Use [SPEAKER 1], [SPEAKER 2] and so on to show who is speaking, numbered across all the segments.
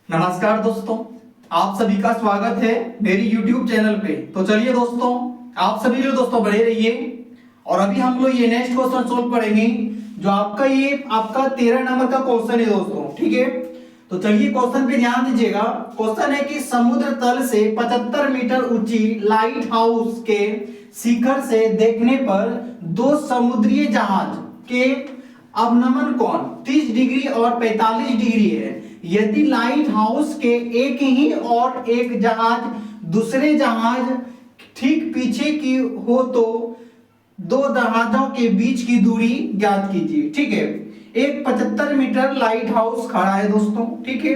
[SPEAKER 1] नमस्कार दोस्तों, आप सभी का स्वागत है मेरी YouTube चैनल पे। तो चलिए दोस्तों, आप सभी लोग दोस्तों बने रहिए। और अभी हम लोग ये नेक्स्ट क्वेश्चन सोल्व करेंगे जो आपका 13 नंबर का क्वेश्चन है दोस्तों। ठीक है, तो चलिए क्वेश्चन पे ध्यान दीजिएगा। क्वेश्चन है कि समुद्र तल से 75 मीटर ऊंची लाइट हाउस के शिखर से देखने पर दो समुद्री जहाज के अवनमन कोण 30 डिग्री और 45 डिग्री है। यदि लाइट हाउस के एक ही और एक जहाज दूसरे जहाज ठीक पीछे की हो तो दो जहाजों के बीच की दूरी ज्ञात कीजिए। ठीक है, एक 75 मीटर लाइट हाउस खड़ा है दोस्तों। ठीक है,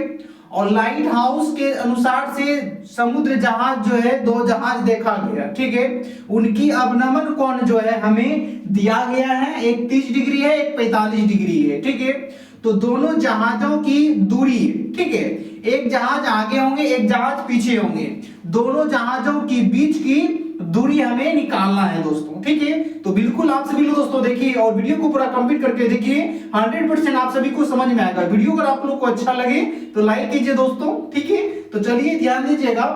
[SPEAKER 1] और लाइट हाउस के अनुसार से समुद्र जहाज जो है दो जहाज देखा गया। ठीक है, उनकी अवनमन कोण जो है हमें दिया गया है, एक 30 डिग्री है, एक 45 डिग्री है। ठीक है, तो दोनों जहाजों की दूरी, ठीक है, एक जहाज आगे होंगे एक जहाज पीछे होंगे, दोनों जहाजों के बीच की दूरी हमें निकालना है दोस्तों। ठीक है, तो बिल्कुल आप सभी लोग दोस्तों देखिए और वीडियो को पूरा कंप्लीट करके देखिए, 100% आप सभी को समझ में आएगा। वीडियो अगर आप लोग को अच्छा लगे तो लाइक कीजिए दोस्तों। ठीक है, तो चलिए ध्यान दीजिएगा।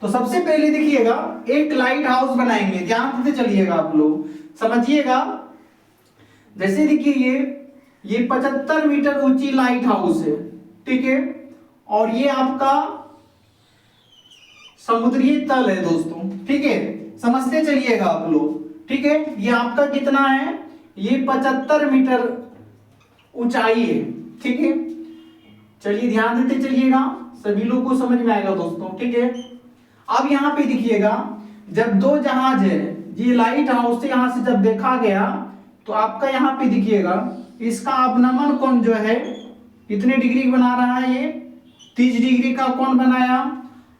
[SPEAKER 1] तो सबसे पहले देखिएगा, एक लाइट हाउस बनाएंगे, ध्यान से चलिएगा, आप लोग समझिएगा। जैसे देखिए ये 75 मीटर ऊंची लाइट हाउस है। ठीक है, और ये आपका समुद्री तल है दोस्तों। ठीक है, समझते चलिएगा आप लोग। ठीक है, ये आपका कितना है, ये 75 मीटर ऊंचाई है। ठीक है, चलिए ध्यान देते चलिएगा, सभी लोग को समझ में आएगा दोस्तों। ठीक है, अब यहाँ पे देखिएगा, जब दो जहाज है, ये लाइट हाउस से यहां से जब देखा गया तो आपका यहाँ पे देखिएगा इसका अवनमन कोण जो है कितने डिग्री बना रहा है, ये 30 डिग्री का कोण बनाया।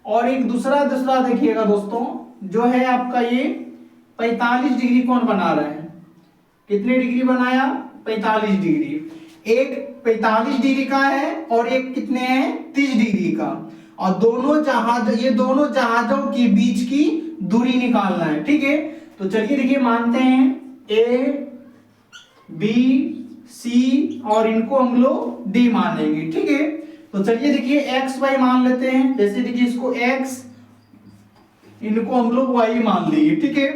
[SPEAKER 1] और एक दूसरा देखिएगा दोस्तों, जो है आपका ये 45 डिग्री कोण बना रहा है। कितने डिग्री बनाया, 45 डिग्री। एक 45 डिग्री का है और एक कितने है, 30 डिग्री का। और ये दोनों जहाजों के बीच की दूरी निकालना है। ठीक है, तो चलिए देखिए, मानते हैं ए बी सी और इनको हम लोग डी मानेंगे। ठीक है, तो चलिए देखिए एक्स वाई मान लेते हैं। जैसे देखिए इसको एक्स, इनको हम लोग वाई मान लेंगे। ठीक है,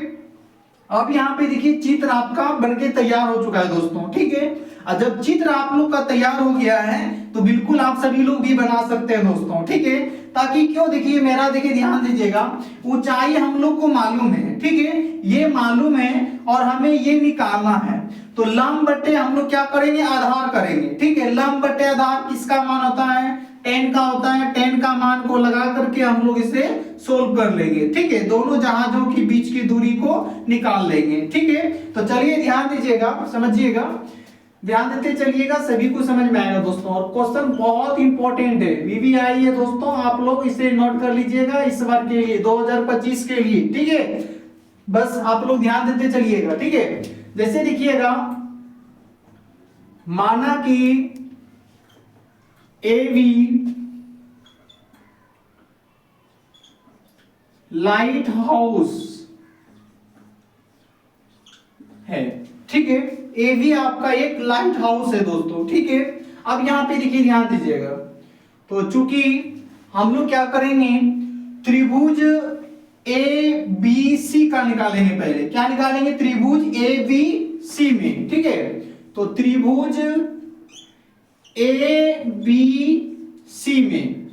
[SPEAKER 1] अब यहाँ पे देखिए चित्र आपका बनके तैयार हो चुका है दोस्तों। ठीक है, और जब चित्र आप लोग का तैयार हो गया है तो बिल्कुल आप सभी लोग भी बना सकते हैं दोस्तों। ठीक है, ताकि क्यों, देखिए मेरा देखिए ध्यान दीजिएगा, ऊंचाई हम लोग को मालूम है। ठीक है, ये मालूम है और हमें ये निकालना है। तो लंब बटे हम लोग क्या करेंगे, आधार करेंगे। ठीक है, लंब बटे आधार किसका मान होता है, 10 का होता है। 10 का मान को लगा करके हम लोग इसे सोल्व कर लेंगे। ठीक है, दोनों जहाजों के बीच की दूरी को निकाल लेंगे। ठीक है, तो चलिए ध्यान दीजिएगा, समझिएगा, ध्यान देते चलिएगा, सभी को समझ में आएगा दोस्तों। और क्वेश्चन बहुत इंपॉर्टेंट है, वीवीआई है दोस्तों, आप लोग इसे नोट कर लीजिएगा इस बार के लिए, 2025 के लिए। ठीक है, बस आप लोग ध्यान देते चलिएगा। ठीक है, जैसे देखिएगा, माना कि एवी लाइट हाउस है। ठीक है, एवी आपका एक लाइट हाउस है दोस्तों। ठीक है, अब यहां पे देखिए ध्यान दीजिएगा, तो चूंकि हम लोग क्या करेंगे, त्रिभुज ए बी सी का निकालेंगे। पहले क्या निकालेंगे, त्रिभुज ए बी सी में। ठीक है, तो त्रिभुज ए बी सी में।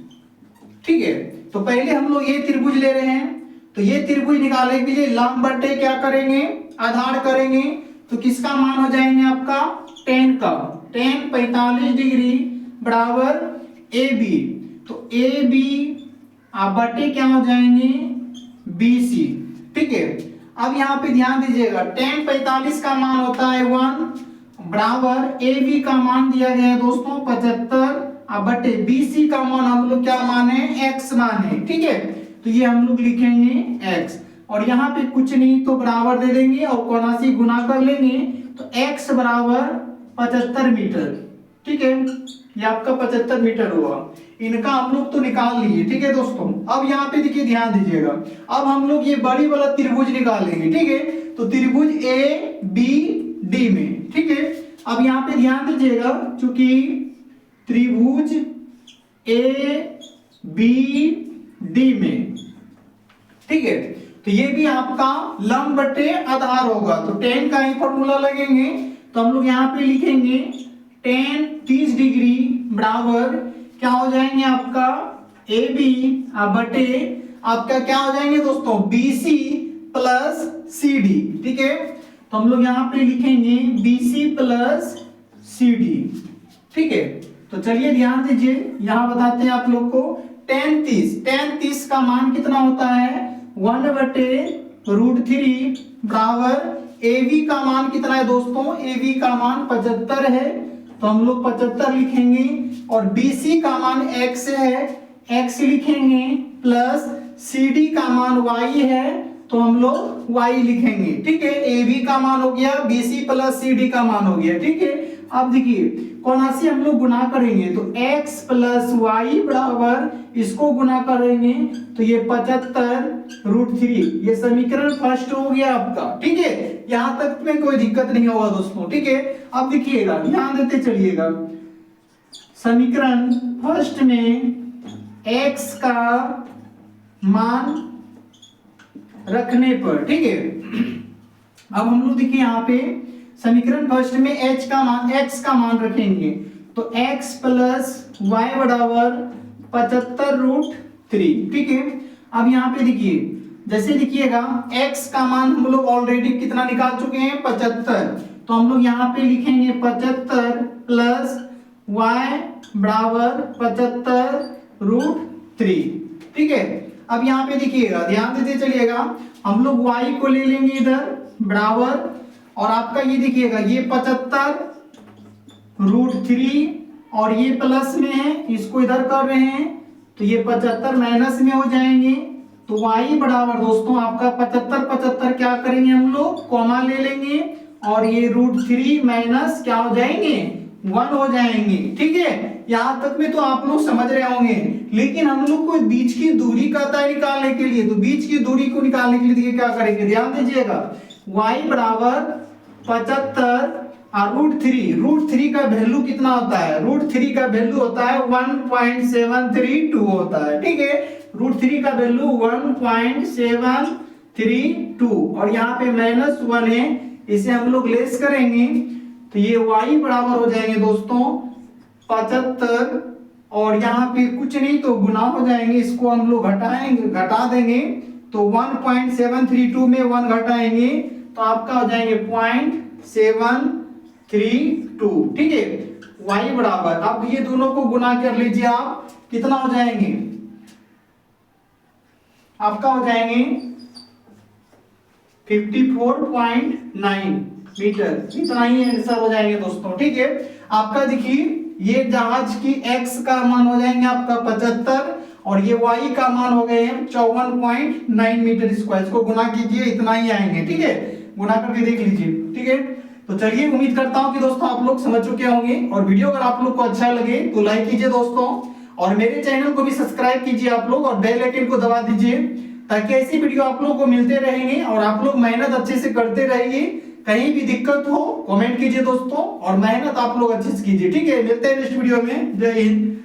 [SPEAKER 1] ठीक है, तो पहले हम लोग ये त्रिभुज ले रहे हैं, तो ये त्रिभुज निकालने के लिए लंब बटे क्या करेंगे, आधार करेंगे। तो किसका मान हो जाएंगे आपका, 10 का। 10 45 डिग्री बराबर ए बी, तो ए बी बटे क्या हो जाएंगे, बी सी। ठीक है, अब यहाँ पे ध्यान दीजिएगा, 10 45 का मान होता है 1 बराबर ए बी का मान दिया गया है दोस्तों 75 बटे बी सी का मान हम लोग क्या माने, एक्स माने। ठीक है, तो ये हम लोग लिखेंगे एक्स, और यहाँ पे कुछ नहीं तो बराबर दे देंगे और कोणासी गुना कर लेंगे, तो x बराबर 75 मीटर। ठीक है, ये आपका 75 मीटर हुआ। इनका हम लोग तो निकाल लिए। ठीक है दोस्तों, अब यहाँ पे देखिए ध्यान दीजिएगा, अब हम लोग ये बड़ी वाला त्रिभुज निकालेंगे। ठीक है, तो त्रिभुज ए बी डी में। ठीक है, अब यहाँ पे ध्यान दीजिएगा, चूंकि त्रिभुज ए बी डी में, ठीक है। तो ये भी आपका लंब बटे आधार होगा, तो टेन का ही फॉर्मूला लगेंगे, तो हम लोग यहाँ पे लिखेंगे टेन 30 डिग्री बराबर क्या हो जाएंगे आपका ए बी बटे आपका क्या हो जाएंगे दोस्तों B C plus C D, ठीक है। तो हम लोग यहाँ पे लिखेंगे B C plus C D, ठीक है। तो चलिए ध्यान दीजिए, यहां बताते हैं आप लोग को टेन 30 का मान कितना होता है 1/√3 बराबर ए बी का मान कितना है दोस्तों, ए बी का मान 75 है, तो हम लोग 75 लिखेंगे, और बी सी का मान x है, x लिखेंगे, प्लस सी डी का मान y है, तो हम लोग y लिखेंगे, ठीक है। ए बी का मान हो गया, B C plus C D का मान हो गया, ठीक है। अब देखिए कौन सी हम लोग गुना करेंगे, तो x प्लस वाई बराबर इसको गुना करेंगे, तो ये 75√3, ये समीकरण फर्स्ट हो गया आपका, ठीक है। यहां तक में कोई दिक्कत नहीं होगा दोस्तों, ठीक है। अब देखिएगा ध्यान देते चलिएगा, समीकरण फर्स्ट में x का मान रखने पर, ठीक है। अब हम लोग देखिए यहाँ पे समीकरण फर्स्ट में x का मान रखेंगे, तो x प्लस वाई बराबर 75√3, ठीक है। अब यहाँ पे देखिए जैसे देखिएगा x का मान हम लोग ऑलरेडी कितना निकाल चुके हैं 75, तो हम लोग यहाँ पे लिखेंगे 75 प्लस y बराबर 75√3, ठीक है। अब यहाँ पे देखिएगा ध्यान देते चलिएगा, हम लोग y को ले लेंगे इधर बराबर, और आपका ये देखिएगा ये 75√3 और ये प्लस में है, इसको इधर कर रहे हैं, तो ये 75 माइनस में हो जाएंगे, तो y बराबर दोस्तों आपका 75 क्या करेंगे हम लोग कॉमा ले लेंगे, और ये √3 माइनस क्या हो जाएंगे 1 हो जाएंगे, ठीक है। यहाँ तक में तो आप लोग समझ रहे होंगे, लेकिन हम लोग को बीच की दूरी का तय निकालने के लिए, तो बीच की दूरी को निकालने के लिए देखिए क्या करेंगे, ध्यान दीजिएगा, y बराबर 75 और √3 का वैल्यू कितना होता है, √3 का वैल्यू होता है 1.732 होता है, ठीक है। √3 का वैल्यू 1.732, और यहाँ पे -1 है, इसे हम लोग लेस करेंगे, तो ये y बराबर हो जाएंगे दोस्तों 75, और यहाँ पे कुछ नहीं तो गुना हो जाएंगे, इसको हम लोग घटा देंगे, तो 1.732 में 1 घटाएंगे, तो आपका हो जाएंगे 0.732, ठीक है। y बराबर, अब ये दोनों को गुना कर लीजिए आप, कितना हो जाएंगे, आपका हो जाएंगे 54.9 मीटर, इतना ही आंसर हो जाएंगे दोस्तों, ठीक है। आपका देखिए ये जहाज की x का मान हो जाएंगे आपका 75, और ये y का मान हो गए हैं 54.9 मीटर स्क्वायर, इसको गुना कीजिए, इतना ही आएंगे, ठीक है। गुना करके देख लीजिए, ठीक है। तो चलिए उम्मीद करता हूं कि दोस्तों आप लोग समझ चुके होंगे, और वीडियो अगर आप लोग को अच्छा लगे तो लाइक कीजिए दोस्तों, और मेरे चैनल को भी सब्सक्राइब कीजिए आप लोग, और बेल आइकन को दबा दीजिए, ताकि ऐसी वीडियो आप लोग को मिलते रहेंगे, और आप लोग मेहनत अच्छे से करते रहिए। कहीं भी दिक्कत हो कमेंट कीजिए दोस्तों, और मेहनत आप लोग अच्छे से कीजिए, ठीक है। मिलते हैं नेक्स्ट वीडियो में, जय हिंद।